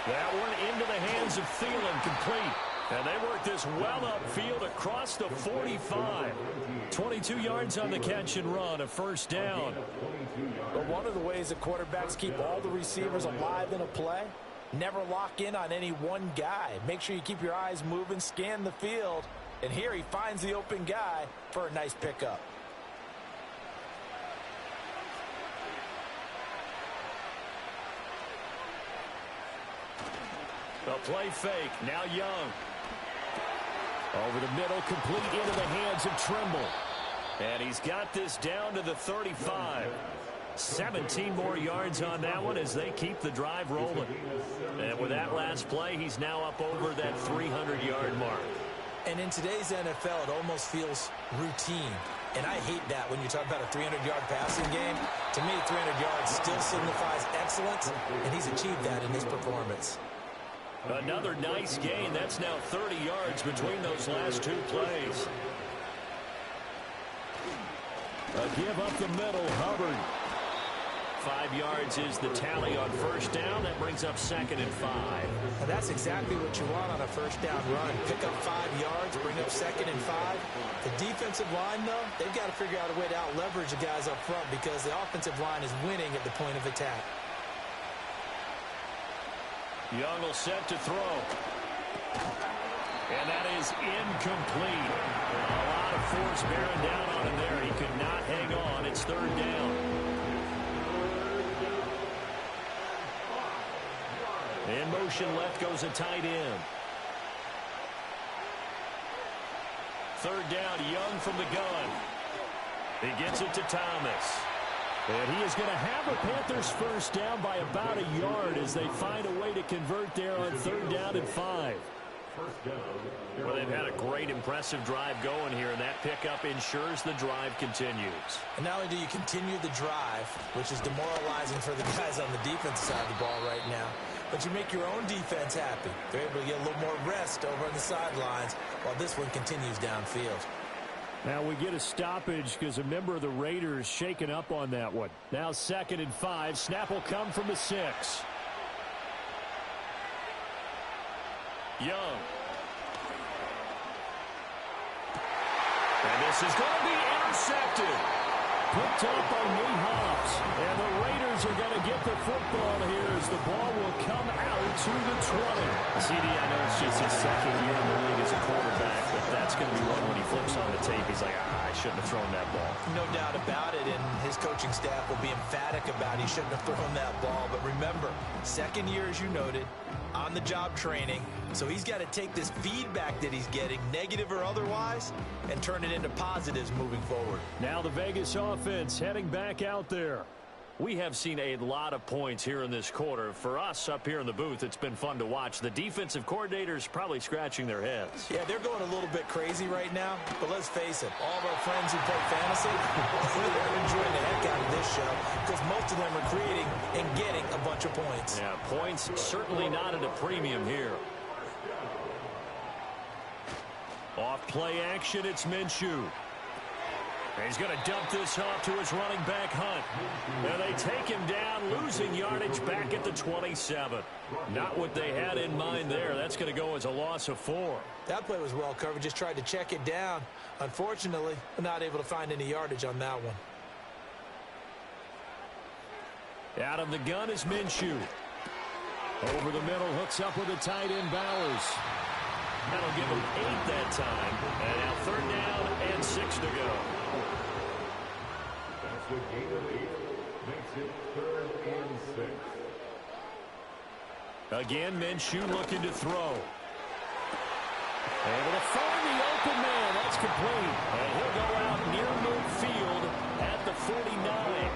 That one into the hands of Thielen, complete. And they work this well upfield across the 45. 22 yards on the catch and run, a 1st down. But one of the ways that quarterbacks keep all the receivers alive in a play, never lock in on any one guy. Make sure you keep your eyes moving, scan the field. And here he finds the open guy for a nice pickup. A play fake. Now Young. Over the middle, complete into the hands of Trimble. And he's got this down to the 35. 17 more yards on that one as they keep the drive rolling. And with that last play, he's now up over that 300-yard mark. And in today's NFL, it almost feels routine. And I hate that when you talk about a 300-yard passing game. To me, 300 yards still signifies excellence, and he's achieved that in his performance. Another nice gain. That's now 30 yards between those last 2 plays. A give up the middle, Hubbard. 5 yards is the tally on 1st down. That brings up 2nd and 5. Now that's exactly what you want on a 1st down run. Pick up 5 yards, bring up 2nd and 5. The defensive line, though, they've got to figure out a way to out-leverage the guys up front because the offensive line is winning at the point of attack. Young will set to throw. And that is incomplete. A lot of force bearing down on him there. He could not hang on. It's 3rd down. In motion left goes a tight end. 3rd down, Young from the gun. He gets it to Thomas. And he is going to have a Panthers 1st down by about a yard as they find a way to convert there on 3rd down and 5. Well, they've had a great, impressive drive going here, and that pickup ensures the drive continues. And not only do you continue the drive, which is demoralizing for the guys on the defense side of the ball right now, but you make your own defense happy. They're able to get a little more rest over on the sidelines while this one continues downfield. Now we get a stoppage because a member of the Raiders shaken up on that one. Now 2nd and 5. Snap will come from the 6. Young. And this is going to be intercepted. Picked up on knee hops. And the Raiders are going to get the football here as the ball will come out to the 20. CD, I know it's just his 2nd year in the league as a quarterback, but that's going to be one when he flips on the tape. He's like, I shouldn't have thrown that ball. No doubt about it, and his coaching staff will be emphatic about he shouldn't have thrown that ball. But remember, 2nd year, as you noted, on-the-job training. So he's got to take this feedback that he's getting, negative or otherwise, and turn it into positives moving forward. Now the Vegas offense heading back out there. We have seen a lot of points here in this quarter. For us up here in the booth, it's been fun to watch. The defensive coordinators probably scratching their heads. Yeah, they're going a little bit crazy right now, but let's face it, all of our friends who play fantasy, they're enjoying the heck out of this show because most of them are creating and getting a bunch of points. Yeah, points certainly not at a premium here. Off play action, it's Minshew. He's going to dump this off to his running back, Hunt. And they take him down, losing yardage back at the 27. Not what they had in mind there. That's going to go as a loss of 4. That play was well covered. Just tried to check it down. Unfortunately, not able to find any yardage on that one. Out of the gun is Minshew. Over the middle, hooks up with a tight end, Bowers. That'll give him 8 that time. And now 3rd down and 6 to go. That's the gain of 8. Makes it 3rd and 6. Again, Minshew looking to throw. Able to find the open man. That's complete. And he'll go out near midfield at the 49.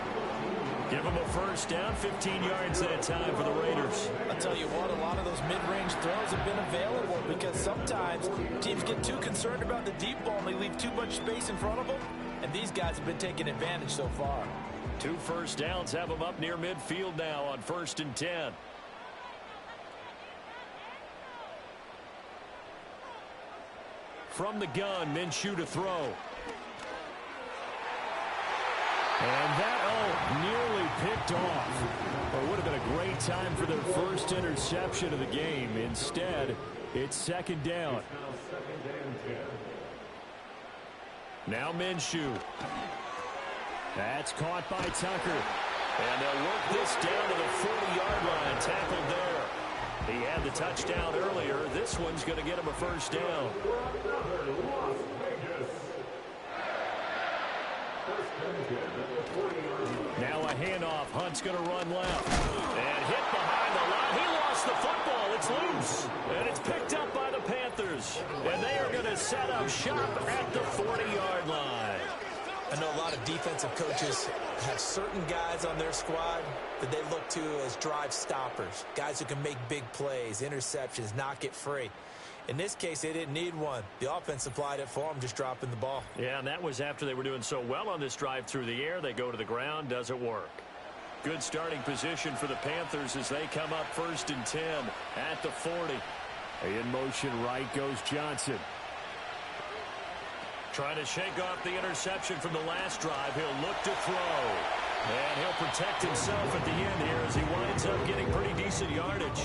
Give him a first down, 15 yards that time for the Raiders. I'll tell you what, a lot of those mid-range throws have been available because sometimes teams get too concerned about the deep ball and they leave too much space in front of them. And these guys have been taking advantage so far. 2 first downs have them up near midfield now on 1st and 10. From the gun, Minshew to throw. And that, nearly picked off. Well, it would have been a great time for their first interception of the game. Instead, it's 2nd down. Now Minshew. That's caught by Tucker. And they'll work this down to the 40-yard line. Tackled there. He had the touchdown earlier. This one's going to get him a first down. Now a handoff. Hunt's going to run left. And hit behind the line. He lost the football. It's loose. And it's picked up by the Panthers. And they are going to set up shop at the 40-yard line. I know a lot of defensive coaches have certain guys on their squad that they look to as drive stoppers, guys who can make big plays, interceptions, knock it free. In this case, they didn't need one. The offense supplied it for them, just dropping the ball. Yeah, and that was after they were doing so well on this drive through the air. They go to the ground, doesn't work. Good starting position for the Panthers as they come up 1st and 10 at the 40. In motion right goes Johnson. Trying to shake off the interception from the last drive. He'll look to throw. And he'll protect himself at the end here as he winds up getting pretty decent yardage.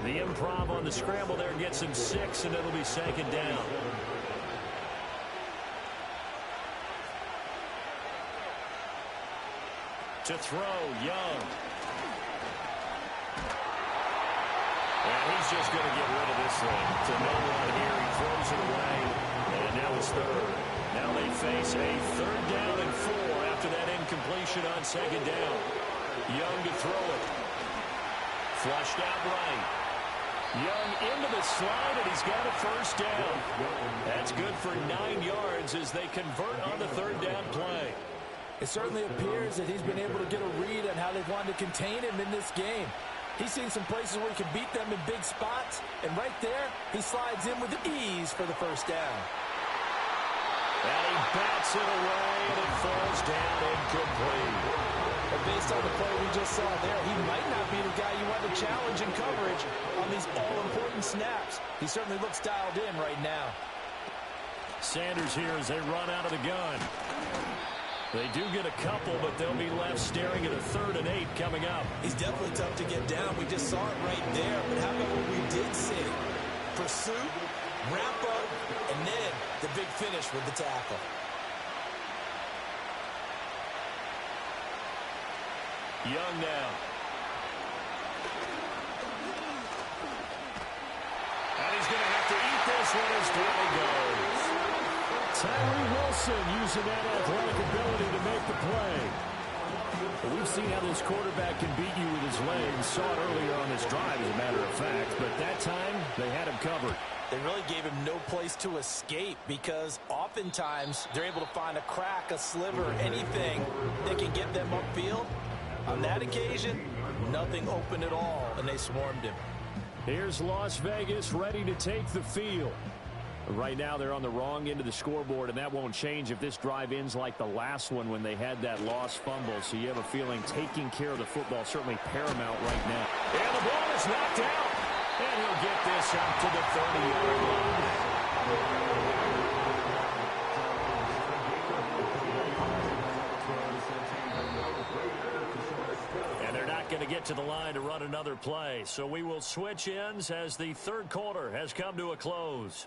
The improv on the scramble there gets him 6, and it'll be 2nd down. To throw, Young. And he's just going to get rid of this thing. To no one here. He throws it away. And now it's 3rd. Now they face a 3rd down and 4 after that incompletion on 2nd down. Young to throw it. Flushed out right. Young into the slide, and he's got a first down. That's good for 9 yards as they convert on the 3rd down play. It certainly appears that he's been able to get a read on how they've wanted to contain him in this game. He's seen some places where he can beat them in big spots, and right there, he slides in with ease for the first down. And he bats it away, and it falls down incomplete. But based on the play we just saw there, he might not be the guy you want to challenge in coverage on these all-important snaps. He certainly looks dialed in right now. Sanders here as they run out of the gun. They do get a couple, but they'll be left staring at a 3rd and 8 coming up. He's definitely tough to get down. We just saw it right there. But how about what we did see? Pursuit, wrap up, and then the big finish with the tackle. Young now. And he's going to have to eat this one as down he goes. Tyree Wilson using that athletic ability to make the play. Well, we've seen how this quarterback can beat you with his legs. Saw it earlier on this drive, as a matter of fact. But that time, they had him covered. They really gave him no place to escape because oftentimes they're able to find a crack, a sliver, anything that can get them upfield. On that occasion, nothing open at all, and they swarmed him. Here's Las Vegas ready to take the field. Right now, they're on the wrong end of the scoreboard, and that won't change if this drive ends like the last one when they had that lost fumble. So you have a feeling taking care of the football is certainly paramount right now. And the ball is knocked out. And he'll get this out to the 30-yard line. And they're not going to get to the line to run another play. So we will switch ends as the 3rd quarter has come to a close.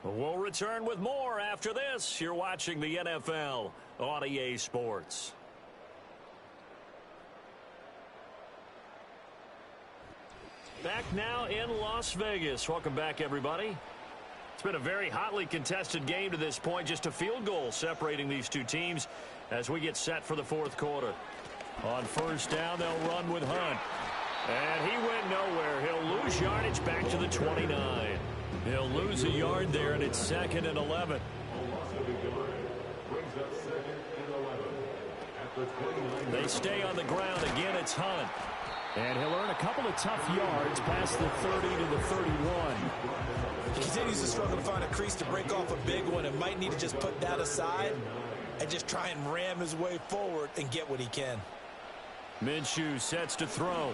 We'll return with more after this. You're watching the NFL on EA Sports. Back now in Las Vegas. Welcome back, everybody. It's been a very hotly contested game to this point. Just a field goal separating these two teams as we get set for the 4th quarter. On 1st down, they'll run with Hunt. And he went nowhere. He'll lose yardage back to the 29. He'll lose a yard there, and it's 2nd and 11. They stay on the ground. Again, it's Hunt. And he'll earn a couple of tough yards past the 30 to the 31. He continues to struggle to find a crease to break off a big one and might need to just put that aside and just try and ram his way forward and get what he can. Minshew sets to throw.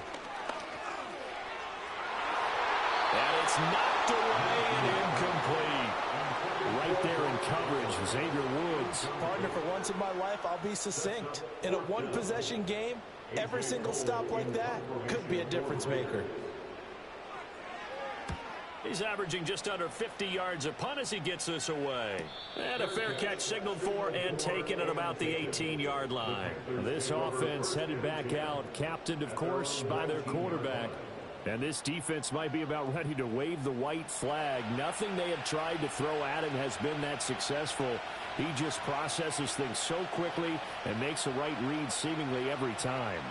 And it's knocked away and incomplete. Right there in coverage, Xavier Woods. Partner, for once in my life, I'll be succinct. In a one-possession game, every single stop like that could be a difference maker. He's averaging just under 50 yards a punt as he gets this away. And a fair catch signaled for and taken at about the 18-yard line. This offense headed back out, captained, of course, by their quarterback. And this defense might be about ready to wave the white flag. Nothing they have tried to throw at him has been that successful. He just processes things so quickly and makes the right read seemingly every time.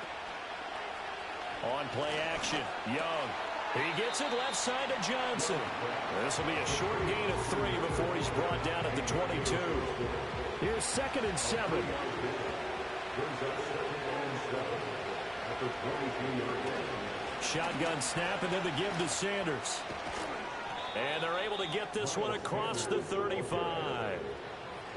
On play action, Young. He gets it left side to Johnson. This will be a short gain of 3 before he's brought down at the 22. Here's 2nd and 7. Shotgun snap and then the give to Sanders. And they're able to get this one across the 35.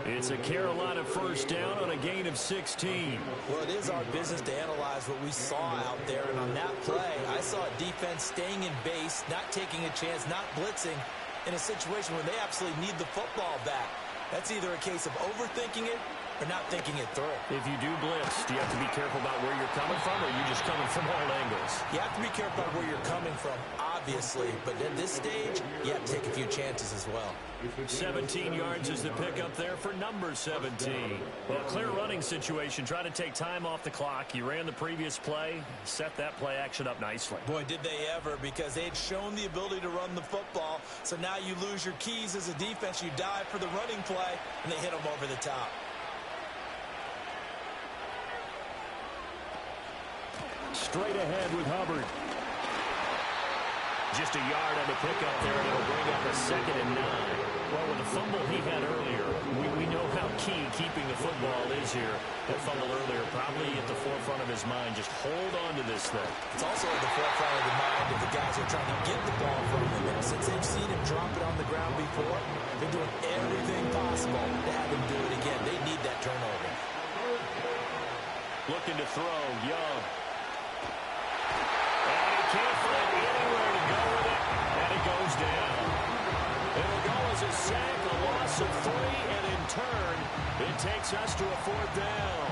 It's a Carolina first down on a gain of 16. Well, it is our business to analyze what we saw out there. And on that play, I saw a defense staying in base, not taking a chance, not blitzing in a situation where they absolutely need the football back. That's either a case of overthinking it or not thinking it through. If you do blitz, do you have to be careful about where you're coming from, or are you just coming from all angles? You have to be careful about where you're coming from, obviously. But at this stage, you have to take a few chances as well. 17 yards is the pickup there for number 17. Well, clear running situation. Try to take time off the clock. You ran the previous play, set that play action up nicely. Boy, did they ever, because they had shown the ability to run the football. So now you lose your keys as a defense. You dive for the running play, and they hit them over the top. Straight ahead with Hubbard. Just a yard on the pickup there, and it'll bring up a 2nd and 9. Well, with the fumble he had earlier, we know how key keeping the football is here. That fumble earlier probably at the forefront of his mind. Just hold on to this thing. It's also at the forefront of the mind of the guys who are trying to get the ball from him. And since they've seen him drop it on the ground before, they're doing everything possible to have him do it again. They need that turnover. Looking to throw, Young. Can't find anywhere to go with it, and it goes down. It'll go as a sack, a loss of 3, and in turn, it takes us to a 4th down.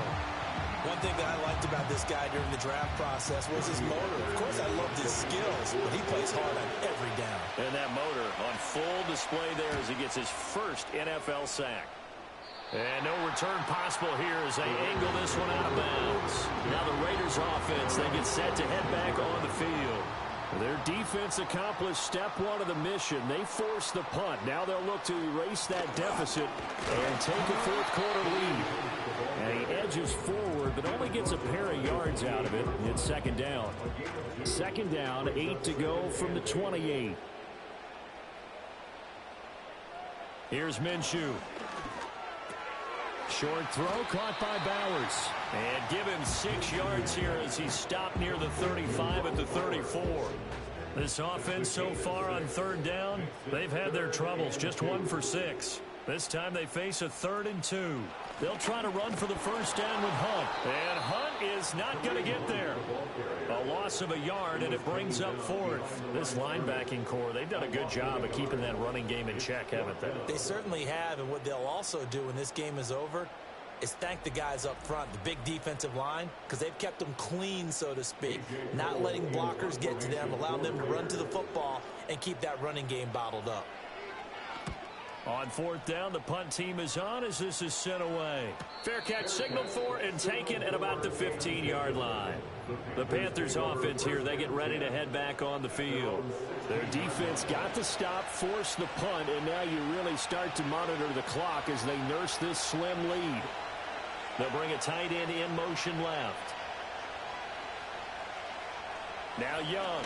One thing that I liked about this guy during the draft process was his motor. Of course, I loved his skills, but he plays hard on every down. And that motor on full display there as he gets his first NFL sack. And no return possible here as they angle this one out of bounds. Now the Raiders offense, they get set to head back on the field. Their defense accomplished step 1 of the mission. They forced the punt. Now they'll look to erase that deficit and take a 4th quarter lead. And he edges forward, but only gets a pair of yards out of it. It's 2nd down. 2nd down, 8 to go from the 28. Here's Minshew. Short throw caught by Bowers. And give him 6 yards here as he stopped near the 35 at the 34. This offense so far on 3rd down, they've had their troubles. Just 1 for 6. This time they face a 3rd and 2. They'll try to run for the first down with Hunt. And Hunt is not going to get there. A loss of a yard, and it brings up 4th. This linebacking core, they've done a good job of keeping that running game in check, haven't they? They certainly have, and what they'll also do when this game is over is thank the guys up front, the big defensive line, because they've kept them clean, so to speak, not letting blockers get to them, allowing them to run to the football and keep that running game bottled up. On 4th down, the punt team is on as this is sent away. Fair catch signaled for and taken at about the 15-yard line. The Panthers offense here, they get ready to head back on the field. Their defense got the stop, forced the punt, and now you really start to monitor the clock as they nurse this slim lead. They'll bring a tight end in motion left. Now Young.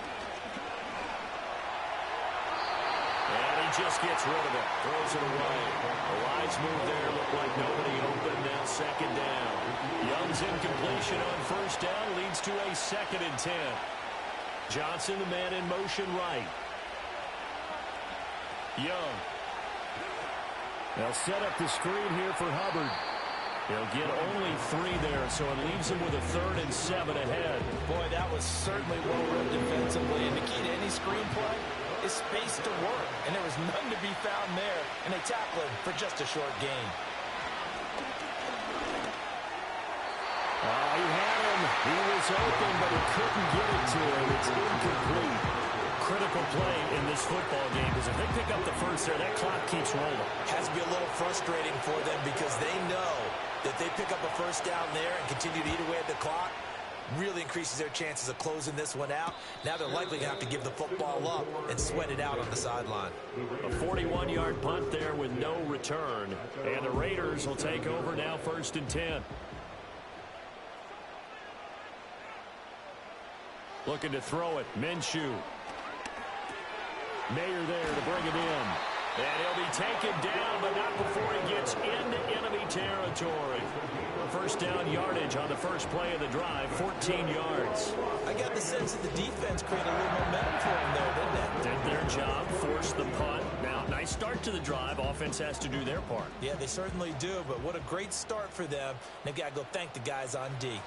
And he just gets rid of it. Throws it away. A wise move there. Looked like nobody open. Now second down. Young's incompletion on first down leads to a 2nd and 10. Johnson, the man in motion right. Young. They'll set up the screen here for Hubbard. He'll get only 3 there, so it leaves him with a 3rd and 7 ahead. Boy, that was certainly well read defensively. And the key to any screenplay is space to work. And there was none to be found there. And they tackle him for just a short gain. He had him. He was open, but he couldn't get it to him. It's incomplete. Critical play in this football game, because if they pick up the first there, that clock keeps rolling. Has to be a little frustrating for them because they know that they pick up a first down there and continue to eat away at the clock, really increases their chances of closing this one out. Now they're likely going to have to give the football up and sweat it out on the sideline. A 41-yard punt there with no return. And the Raiders will take over now 1st and 10. Looking to throw it. Minshew. Mayer there to bring it in. And he'll be taken down, but not before he gets into enemy territory. First down yardage on the first play of the drive, 14 yards. I got the sense that the defense created a little momentum for them there, didn't they? Did their job, forced the punt. Now, nice start to the drive. Offense has to do their part. Yeah, they certainly do, but what a great start for them. They've got to go thank the guys on D.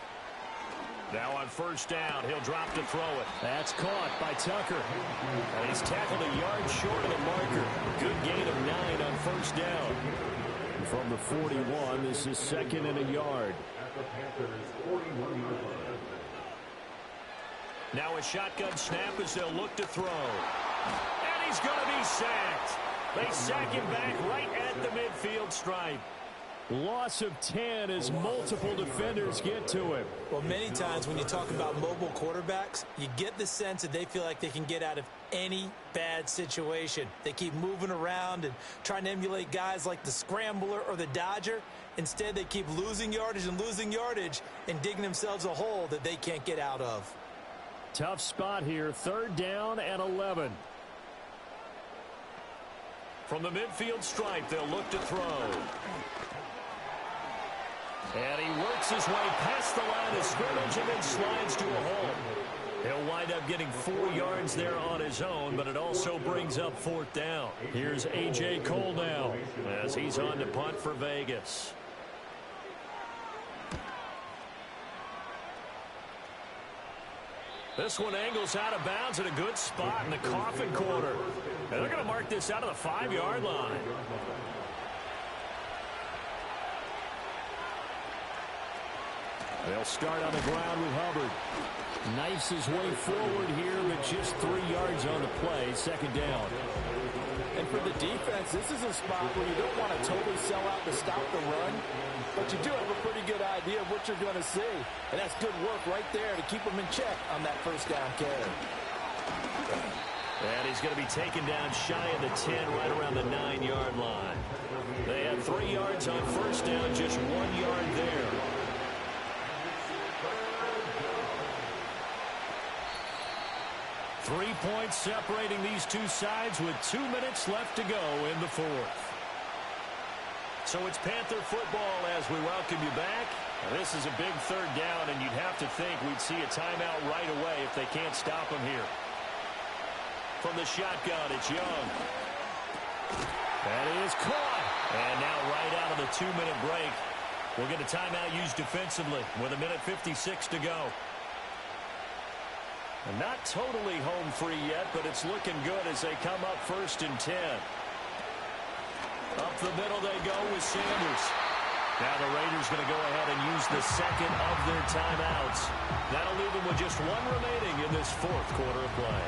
Now on first down, he'll drop to throw it. That's caught by Tucker. And he's tackled a yard short of the marker. Good gain of 9 on first down. And from the 41, this is 2nd and a yard. Now a shotgun snap as they'll look to throw. And he's going to be sacked. They sack him back right at the midfield stripe. Loss of 10 as multiple defenders get to him. Well, many times when you talk about mobile quarterbacks, you get the sense that they feel like they can get out of any bad situation. They keep moving around and trying to emulate guys like the Scrambler or the Dodger. Instead, they keep losing yardage and digging themselves a hole that they can't get out of. Tough spot here. 3rd down and 11. From the midfield stripe, they'll look to throw. And he works his way past the line of scrimmage and then slides to a hole. He'll wind up getting 4 yards there on his own, but it also brings up 4th down. Here's A.J. Cole now as he's on to punt for Vegas. This one angles out of bounds at a good spot in the coffin corner. And they're going to mark this out of the 5-yard line. They'll start on the ground with Hubbard. Knifes his way forward here, but just 3 yards on the play. 2nd down. And for the defense, this is a spot where you don't want to totally sell out to stop the run, but you do have a pretty good idea of what you're going to see. And that's good work right there to keep them in check on that first down carry. And he's going to be taken down shy of the 10, right around the 9-yard line. They had 3 yards on first down, just 1 yard there. 3 points separating these two sides with 2 minutes left to go in the 4th. So it's Panther football as we welcome you back. Now this is a big 3rd down, and you'd have to think we'd see a timeout right away if they can't stop him here. From the shotgun, it's Young. That is caught. And now right out of the 2-minute break, we'll get a timeout used defensively with 1:56 to go. And not totally home free yet, but it's looking good as they come up 1st and 10. Up the middle they go with Sanders. Now the Raiders going to go ahead and use the 2nd of their timeouts. That'll leave them with just 1 remaining in this 4th quarter of play.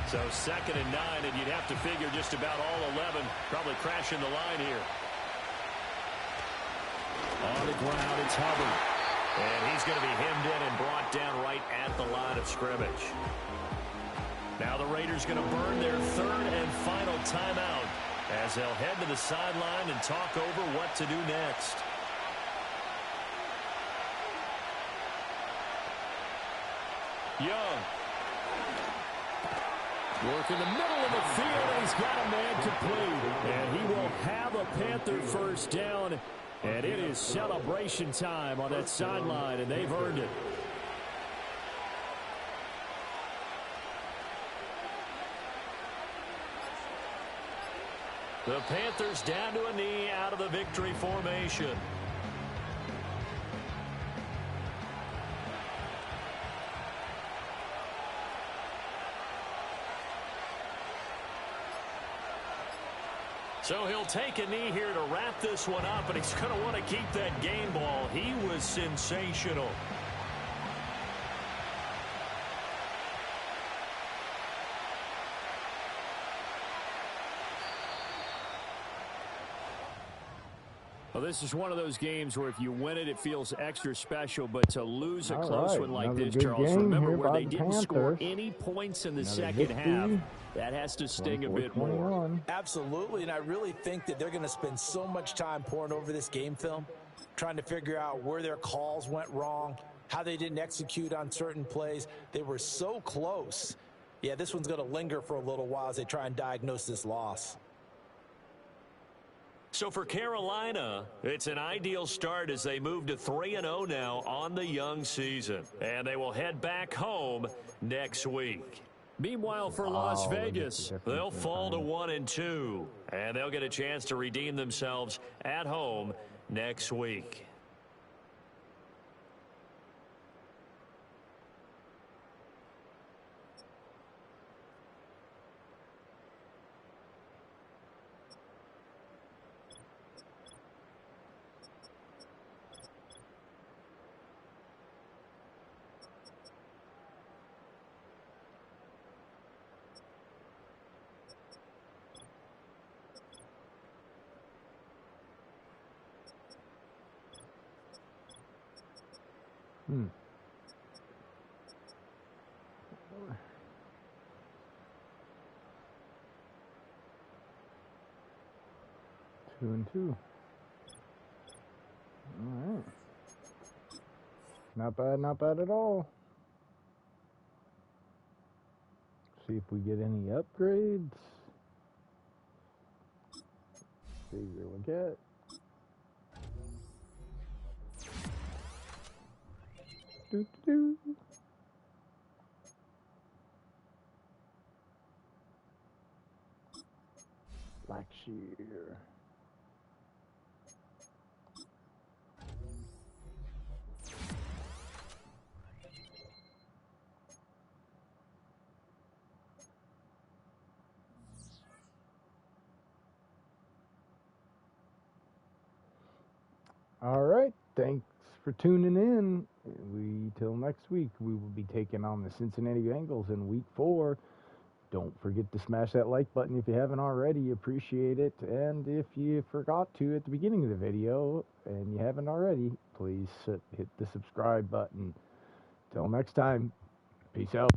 So 2nd and 9, and you'd have to figure just about all 11 probably crashing the line here. On the ground, it's Hubbard. And he's going to be hemmed in and brought down right at the line of scrimmage. Now the Raiders going to burn their 3rd and final timeout as they'll head to the sideline and talk over what to do next. Young. Working the middle of the field, and he's got a man complete. And he will have a Panther first down. And it is celebration time on that sideline, and they've earned it. The Panthers down to a knee out of the victory formation. So he'll take a knee here to wrap this one up, and he's going to want to keep that game ball. He was sensational. Well, this is one of those games where if you win it, it feels extra special. But to lose a close one like this, Charles, remember where they didn't score any points in the second half. That has to sting a bit more. Absolutely, and I really think that they're going to spend so much time poring over this game film, trying to figure out where their calls went wrong, how they didn't execute on certain plays. They were so close. Yeah, this one's going to linger for a little while as they try and diagnose this loss. So for Carolina, it's an ideal start as they move to 3-0 now on the young season. And they will head back home next week. Meanwhile, for Las Vegas, they'll fall to 1-2. And they'll get a chance to redeem themselves at home next week. Two and two. All right. Not bad at all. See if we get any upgrades. Figure we'll get. Doo-doo-doo. Black shear. All right, thanks for tuning in. Till next week, we will be taking on the Cincinnati Bengals in Week 4. Don't forget to smash that like button if you haven't already. Appreciate it. And if you forgot to at the beginning of the video and you haven't already, please hit the subscribe button. Till next time, peace out.